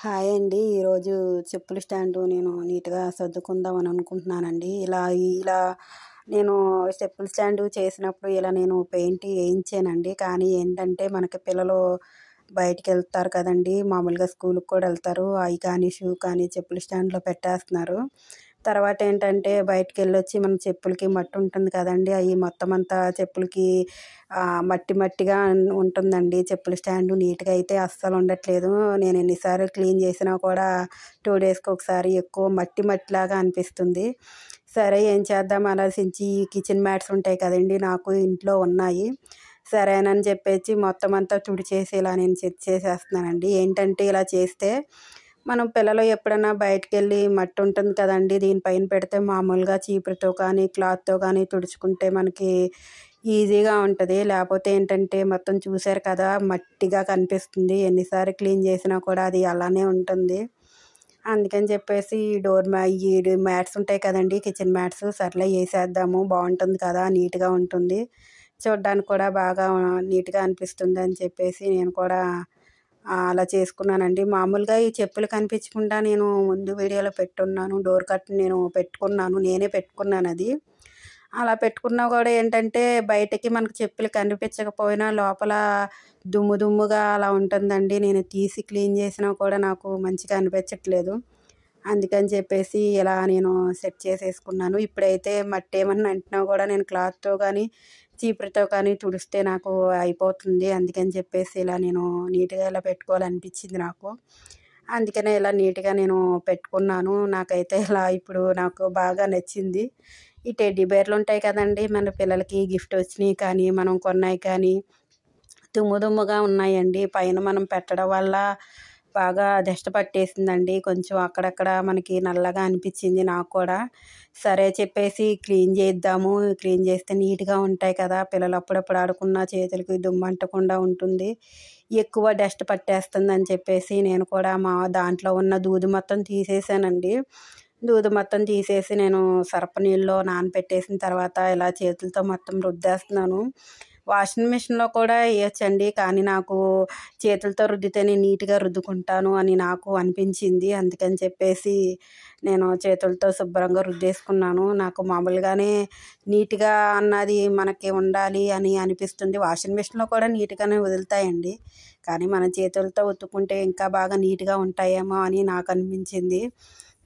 Hi అండి. ఈరోజు చెప్పుల స్టాండు నేను నీట్‌గా సర్దుకుందామని అనుకుంటున్నానండి. ఇలా నేను చెప్పుల స్టాండు చేసినప్పుడు నేను పెయింట్ ఏయించానండి. కానీ ఏంటంటే మనకి పిల్లలు బయటికెళ్తారు కదండీ! మామూలుగా స్కూలుకి కూడా ఎళ్తారు. అయి కానీ, షూ కానీ చెప్పుల స్టాండ్‌లో పెట్టేస్తున్నారు. తర్వాత ఏంటంటే బయటికెళ్ళొచ్చి మన చెప్పులకి మట్టి ఉంటుంది కదండీ! అయి మొత్తం అంతా చెప్పులకి మట్టి మట్టిగా ఉంటుందండి. చెప్పుల స్టాండు నీట్‌గా అయితే అస్సలు ఉండట్లేదు. నేను ఎన్ని సార్లు క్లీన్ చేసినా కూడా 2 డేస్‌కి ఒకసారి ఎక్కువ మట్టి మట్టిలాగా అనిపిస్తుంది. సరే ఏం చేద్దాం ఆలోచించి ఈ కిచెన్ మ్యాట్స్ ఉంటాయి కదండీ! నాకు ఇంట్లో ఉన్నాయి. సరేనని చెప్పేసి మొత్తం అంతా తుడిచేసి ఇలా నేను సెట్ చేసేస్తున్నానండి. ఏంటంటే ఇలా చేస్తే మనం పిల్లలు ఎప్పుడన్నా బయటికెళ్ళి మట్టి ఉంటుంది కదండీ! దీనిపైన పెడితే మామూలుగా చీపురుతో కానీ, క్లాత్‌తో కానీ తుడుచుకుంటే మనకి ఈజీగా ఉంటది. లేపోతే ఏంటంటే మొత్తం చూసారు కదా! మట్టిగా కనిపిస్తుంది. ఎన్నిసార్లు క్లీన్ చేసినా కూడా అది అలానే ఉంటుంది. అందుకని చెప్పేసి ఈ మ్యాట్స్ ఉంటాయి కదండీ! కిచెన్ మ్యాట్స్ సర్లే ఏసేద్దాము బావుంటుంది కదా! నీట్‌గా ఉంటుంది. చూడ్డానికి కూడా బాగా నీట్‌గా అనిపిస్తుందని చెప్పేసి నేను కూడా అలా చేసుకున్నానండి. మామూలుగా ఈ చెప్పులు కనిపించకుండా నేను ముందు వీడియోలో పెట్టున్నాను. డోర్ కర్టెన్ నేను పెట్టుకున్నాను. నేనే పెట్టుకున్నానది. అలా పెట్టుకున్నా కూడా ఏంటంటే బయటకి మనకు చెప్పులు కనిపించకపోయినా లోపల దుమ్ము దుమ్ముగా అలా ఉంటుందండి. నేను తీసి క్లీన్ చేసినా కూడా నాకు మంచిగా అనిపించట్లేదు. అందుకని చెప్పేసి ఇలా నేను సెట్ చేసేసుకున్నాను. ఇప్పుడైతే మట్టేమన్నా అంటినా కూడా నేను క్లాత్‌తో కానీ, చీపురుతో కానీ తుడిస్తే నాకు అయిపోతుంది. అందుకని చెప్పేసి ఇలా నేను నీట్‌గా ఇలా పెట్టుకోవాలనిపించింది నాకు. అందుకనే ఇలా నీట్‌గా నేను పెట్టుకున్నాను. నాకైతే ఇలా ఇప్పుడు నాకు బాగా నచ్చింది. ఈ టెడ్డీ బేర్లు ఉంటాయి కదండీ! మన పిల్లలకి గిఫ్ట్ వచ్చినయి కానీ, మనం కొన్నాయి కానీ దుమ్ము దుమ్ముగా ఉన్నాయండి. పైన మనం పెట్టడం వల్ల బాగా డస్ట్ పట్టేసిందండి. కొంచెం అక్కడక్కడ మనకి నల్లగా అనిపించింది నాకు కూడా. సరే చెప్పేసి క్లీన్ చేద్దాము. క్లీన్ చేస్తే నీట్‌గా ఉంటాయి కదా! పిల్లలు అప్పుడప్పుడు ఆడుకున్న చేతులకి దుమ్ము అంటకుండా ఉంటుంది. ఎక్కువ డస్ట్ పట్టేస్తుందని చెప్పేసి నేను కూడా దాంట్లో ఉన్న దూది మొత్తం తీసేసానండి. దూది మొత్తం తీసేసి నేను సర్ఫ్ నీళ్ళలో నానబెట్టేసిన తర్వాత ఇలా చేతులతో మొత్తం రుద్దేస్తున్నాను. వాషింగ్ మిషన్‌లో కూడా ఎయొచ్చండి. కానీ నాకు చేతులతో రుద్దితేనే నీట్‌గా రుద్దుకుంటాను అని నాకు అనిపించింది. అందుకని చెప్పేసి నేను చేతులతో శుభ్రంగా రుద్దేసుకున్నాను. నాకు మామూలుగానే నీట్‌గా అన్నది మనకి ఉండాలి అని అనిపిస్తుంది. వాషింగ్ మిషన్‌లో కూడా నీట్‌గానే వదులుతాయండి. కానీ మన చేతులతో ఉతుక్కుంటే ఇంకా బాగా నీట్‌గా ఉంటాయేమో అని నాకు అనిపించింది.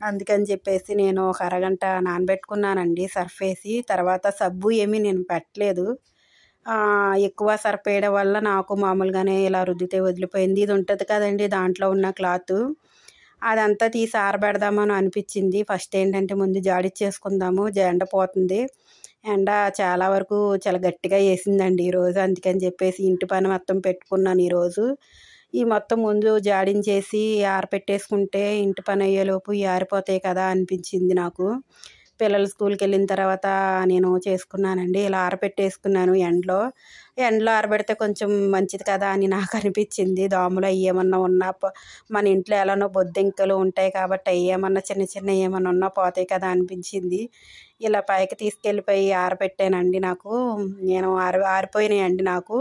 అందుకని చెప్పేసి నేను ఒక అరగంట నానబెట్టుకున్నానండి సర్ఫ్ ఏసి. తర్వాత సబ్బు ఏమీ నేను పెట్టలేదు. ఎక్కువ సర్ఫ్ వేయడం వల్ల నాకు మామూలుగానే ఇలా రుద్దితే వదిలిపోయింది. ఇది ఉంటది కదండీ! దాంట్లో ఉన్న క్లాతు. అదంతా తీసి ఆరబెడదామని అనిపించింది. ఫస్ట్ ఏంటంటే ముందు జాడిచ్చేసుకుందాము. ఎండ పోతుంది. ఎండ చాలా వరకు చాలా గట్టిగా ఏసిందండి ఈరోజు. అందుకని చెప్పేసి ఇంటి పని మొత్తం పెట్టుకున్నాను ఈరోజు. ఈ మొత్తం ముందు జాడించేసి ఆరపెట్టేసుకుంటే ఇంటి పని అయ్యేలోపు ఇయి ఆరిపోతాయి కదా అనిపించింది నాకు. పిల్లలు స్కూల్‌కెళ్ళిన తర్వాత నేను చేసుకున్నానండి. ఇలా ఆరపెట్టేసుకున్నాను ఎండలో. ఎండలో ఆరబెడితే కొంచెం మంచిది కదా అని నాకు అనిపించింది. దోమలు అయి ఏమన్నా ఉన్నా మన ఇంట్లో ఎలానో బొద్దింకలు ఉంటాయి కాబట్టి అయి ఏమన్నా చిన్న చిన్నయి ఏమన్నా ఉన్నా పోతాయి కదా అనిపించింది. ఇలా పైకి తీసుకెళ్ళిపోయి ఆరబెట్టానండి నాకు. ఆరిపోయినాయండి నాకు.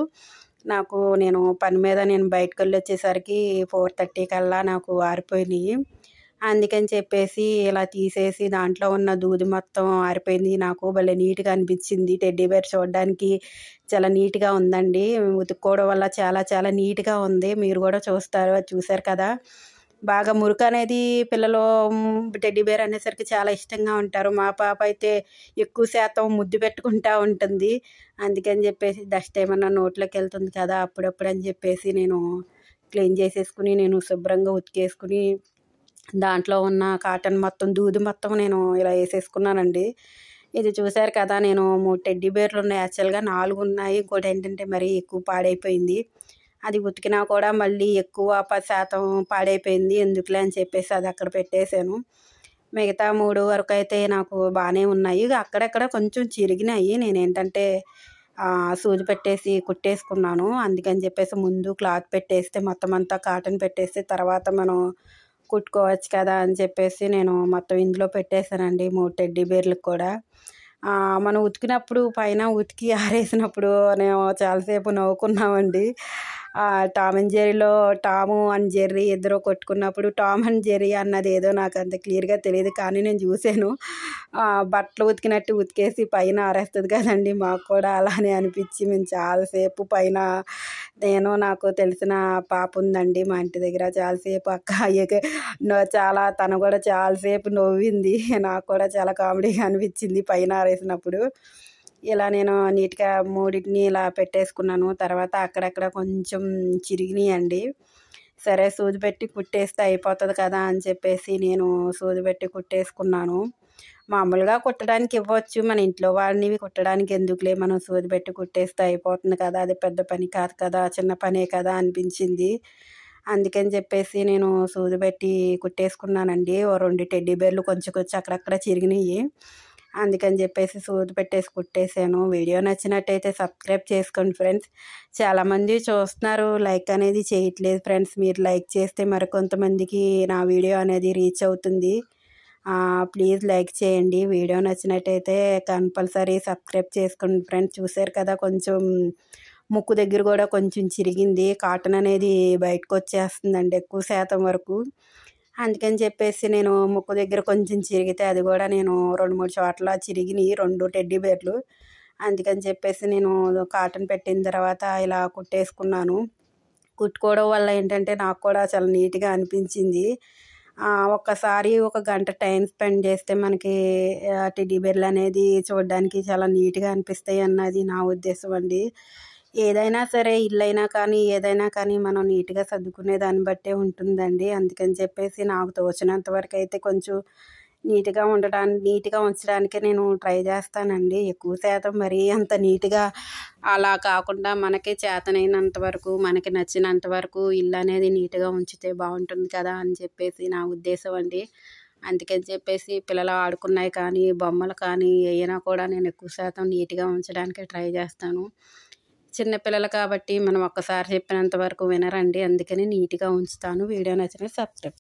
నేను పని మీద నేను బయటికెళ్ళొచ్చేసరికి 4:30 కల్లా నాకు ఆరిపోయినియి. అందుకని చెప్పేసి ఇలా తీసేసి దాంట్లో ఉన్న దూది మొత్తం ఆరిపోయింది. నాకు భలే నీట్‌గా అనిపించింది. టెడ్డీ బేర్ చూడడానికి చాలా నీట్‌గా ఉందండి. ఉతుక్కోవడం వల్ల చాలా చాలా నీట్‌గా ఉంది. మీరు కూడా చూసారు కదా! బాగా మురుకనేది పిల్లలు టెడ్డీ బేర్ అనేసరికి చాలా ఇష్టంగా ఉంటారు. మా పాప అయితే ఎక్కువ శాతం ముద్దు పెట్టుకుంటా ఉంటుంది. అందుకని చెప్పేసి డస్ట్ ఏమన్నా నోట్లోకెళ్తుంది కదా! అప్పుడప్పుడు అని చెప్పేసి నేను క్లీన్ చేసేసుకుని నేను శుభ్రంగా ఉతికేసుకుని దాంట్లో ఉన్న కాటన్ మొత్తం దూది మొత్తం నేను ఇలా ఏసేసుకున్నానండి. ఇది చూసారు కదా! నేను 3 టెడ్డీ బేర్లున్నాయి. యాక్చువల్‌గా 4 ఉన్నాయి. ఇంకోటేంటంటే మరీ ఎక్కువ పాడైపోయింది. అది ఉతికినా కూడా మళ్ళీ ఎక్కువ 10% పాడైపోయింది. ఎందుకులే అని చెప్పేసి అది అక్కడ పెట్టేసాను. మిగతా 3 వరకైతే నాకు బానే ఉన్నాయి. అక్కడక్కడ కొంచెం చిరిగినాయి. నేనేంటంటే సూది పెట్టేసి కుట్టేసుకున్నాను. అందుకని చెప్పేసి ముందు క్లాత్ పెట్టేస్తే మొత్తం అంతా కాటన్ పెట్టేస్తే తర్వాత మనం కుట్టుకోవచ్చు కదా అని చెప్పేసి నేను మొత్తం ఇందులో పెట్టేసానండి 3 టెడ్డీ బేర్లకు కూడా. మనం ఉతికినప్పుడు పైన ఉతికి ఆరేసినప్పుడు మేము చాలాసేపు నవ్వుకున్నామండి. టామ్ అండ్ జెర్రీలో టాము అండ్ జెర్రీ ఇద్దరు కొట్టుకున్నప్పుడు టామ్ అండ్ జెర్రీ అన్నది ఏదో నాకు అంత క్లియర్గా తెలియదు, కానీ నేను చూశాను. బట్టలు ఉతికినట్టు ఉతికేసి పైన ఆరేస్తుంది కదండి, మాకు కూడా అలానే అనిపించి మేము చాలాసేపు పైన నాకు తెలిసిన పాప ఉందండి మా ఇంటి దగ్గర, చాలాసేపు చాలా తను కూడా చాలాసేపు నవ్వింది. నాకు కూడా చాలా కామెడీగా అనిపించింది పైన ఆరేసినప్పుడు. ఇలా నేను నీట్గా మూడింటిని ఇలా పెట్టేసుకున్నాను. తర్వాత అక్కడక్కడ కొంచెం చిరిగినాయండి. సరే సూది పెట్టి కుట్టేస్తే అయిపోతుంది కదా అని చెప్పేసి నేను సూది పెట్టి కుట్టేసుకున్నాను. మామూలుగా కుట్టడానికి ఇవ్వచ్చు, మన ఇంట్లో వాడినివి కుట్టడానికి ఎందుకులే, మనం సూది పెట్టి కుట్టేస్తే అయిపోతుంది కదా, అది పెద్ద పని కాదు కదా, చిన్న పనే కదా అనిపించింది. అందుకని చెప్పేసి నేను సూది పెట్టి కుట్టేసుకున్నానండి. ఓ 2 టెడ్డీ బేర్లు కొంచెం కొంచెం అక్కడక్కడ చిరిగినాయి, అందుకని చెప్పేసి సూది పెట్టేసి కుట్టేసాను. వీడియో నచ్చినట్టయితే సబ్స్క్రైబ్ చేసుకోండి ఫ్రెండ్స్. చాలామంది చూస్తున్నారు, లైక్ అనేది చేయట్లేదు ఫ్రెండ్స్. మీరు లైక్ చేస్తే మరికొంతమందికి నా వీడియో అనేది రీచ్ అవుతుంది. ప్లీజ్ లైక్ చేయండి. వీడియో నచ్చినట్టయితే కంపల్సరీ సబ్స్క్రైబ్ చేసుకోండి ఫ్రెండ్స్. చూసారు కదా, కొంచెం ముక్కు దగ్గర కూడా కొంచెం చిరిగింది. కాటన్ అనేది బయటకు వచ్చేస్తుందండి ఎక్కువ శాతం వరకు. అందుకని చెప్పేసి నేను ముక్కు దగ్గర కొంచెం చిరిగితే అది కూడా నేను 2-3 చోట్ల చిరిగినాయి 2 టెడ్డీ బేర్లు. అందుకని చెప్పేసి నేను కాటన్ పెట్టిన తర్వాత ఇలా కుట్టేసుకున్నాను. కుట్టుకోవడం వల్ల ఏంటంటే నాకు కూడా చాలా నీట్గా అనిపించింది. ఒక్కసారి ఒక గంట టైం స్పెండ్ చేస్తే మనకి టెడ్డీ బేర్లు అనేది చూడడానికి చాలా నీట్గా అనిపిస్తాయి అన్నది నా ఉద్దేశం అండి. ఏదైనా సరే, ఇల్లైనా కానీ ఏదైనా కానీ మనం నీట్గా సర్దుకునే దాన్ని బట్టే ఉంటుందండి. అందుకని చెప్పేసి నాకు తోచినంత వరకు అయితే కొంచెం నీట్గా ఉంచడానికే నేను ట్రై చేస్తానండి. ఎక్కువ శాతం మరీ అంత నీట్గా అలా కాకుండా మనకి చేతనైనంత వరకు, మనకి నచ్చినంత వరకు ఇల్లు అనేది నీట్గా ఉంచితే బాగుంటుంది కదా అని చెప్పేసి నా ఉద్దేశం అండి. అందుకని చెప్పేసి పిల్లలు ఆడుకున్నాయి కానీ, బొమ్మలు కానీ ఏమైనా కూడా నేను ఎక్కువ శాతం నీట్గా ఉంచడానికి ట్రై చేస్తాను. చిన్నపిల్లలు కాబట్టి మనం ఒక్కసారి చెప్పినంత వరకు వినరండి, అందుకని నీట్గా ఉంచుతాను. వీడియో నచ్చితే సబ్స్క్రైబ్.